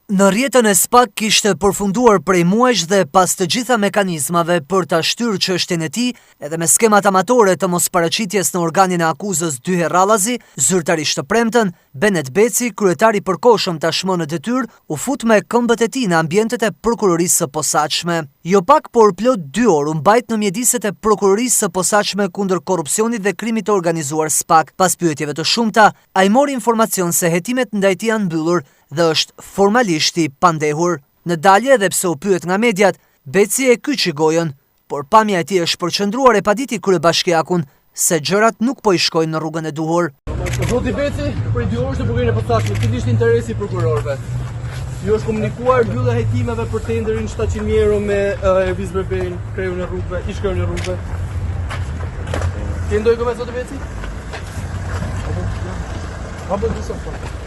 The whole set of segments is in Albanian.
Në rrjetën e SPAK kishte përfunduar prej muajsh dhe pas të gjitha mekanizmave për ta shtyrë çështjen e tij, edhe me skemat amatore të mosparaqitjes në organin e akuzës Dyher Rallazi, zyrtarisht të premten, Benet Beci, kryetari i përkohshëm tashmë në detyrë, u fut me këmbët e tij në ambientet e prokurorisë së posaçme. Jo pak, por plot 2 orë u mbajt në mjediset e prokurorisë së posaçme kundër korrupsionit dhe krimit të organizuar SPAK. Pas pyetjeve të shumta, ai mori informacion se hetimet ndaj tij janë mbyllur dhe është formalisht i pandehur. Në dalje, dhe pse u pyet nga mediat, Beci e kyçi gojën, por pamja e tij është përqendruar e paditi kryebashkiakun se gjërat nuk po i shkojnë në rrugën e duhur. Zoti Beci, prej 2 orësh në prokurorin e posaçme, cili ishte interesi i prokurorëve? Ju është komunikuar mbyllja e hetimeve për tenderin 700.000 euro me Erviz Berberin, kreun e rrugëve, ish kreun e rrugëve. Ti ndoj koment zoti Beci? Apo disa po.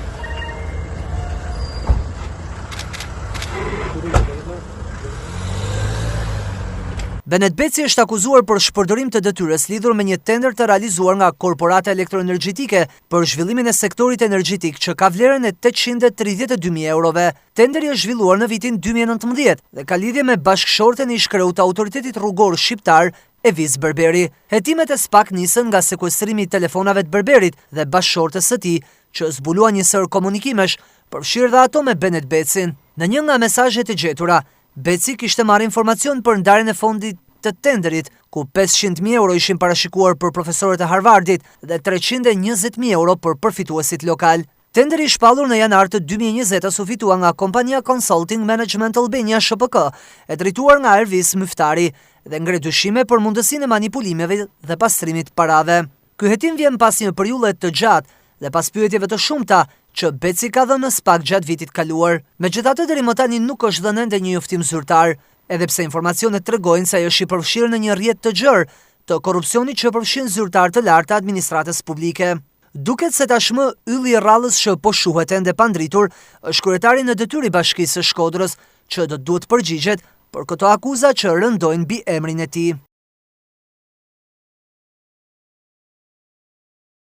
Benet Beci është akuzuar për shpërdorim të detyrës lidhur me një tender të realizuar nga Korporata Elektroenergjitike për zhvillimin e sektorit energjetik që ka vlerën e 832.000 eurove. Tenderi është zhvilluar në vitin 2019 dhe ka lidhje me bashkëshorten e ish-kreut të autoritetit rrugor shqiptar Erviz Berberi. Hetimet e SPAK nisën nga sekuestrimi i telefonave të Berberit dhe bashkëshortes së tij, që zbulua një sër komunikimesh, përfshirë dhe ato me Benet Becin. Në një nga mesazhet e gjetura, Beci kishte marrë informacion për ndarjen e fondit të tenderit, ku 500.000 euro ishin parashikuar për profesorët e Harvardit dhe 320.000 euro për përfituesit lokal. Tenderi i shpallur në janar të 2020 u fitua nga kompania Consulting Management Albania SHPK, e drejtuar nga Erviz Myftari, dhe ngre dyshime për mundësinë e manipulimeve dhe pastrimit parave. Ky hetim vjen pas një periudhe të gjatë dhe pas pyetjeve të shumta që Beci ka dhënë në SPAK gjatë vitit kaluar. Megjithatë, deri më tani nuk është dhënë ende një njoftim zyrtar, edhe pse informacionet tregojnë se ai është i përfshirë në një rrjet të gjerë të korrupsionit që përfshin zyrtar të lartë të administratës publike. Duket se tashmë ylli i rrallës që po shuhet ende pa ndritur është kryetari në detyrë i Bashkisë së Shkodrës, që do duhet përgjigjet për këto akuza që rëndojnë mbi emrin e tij.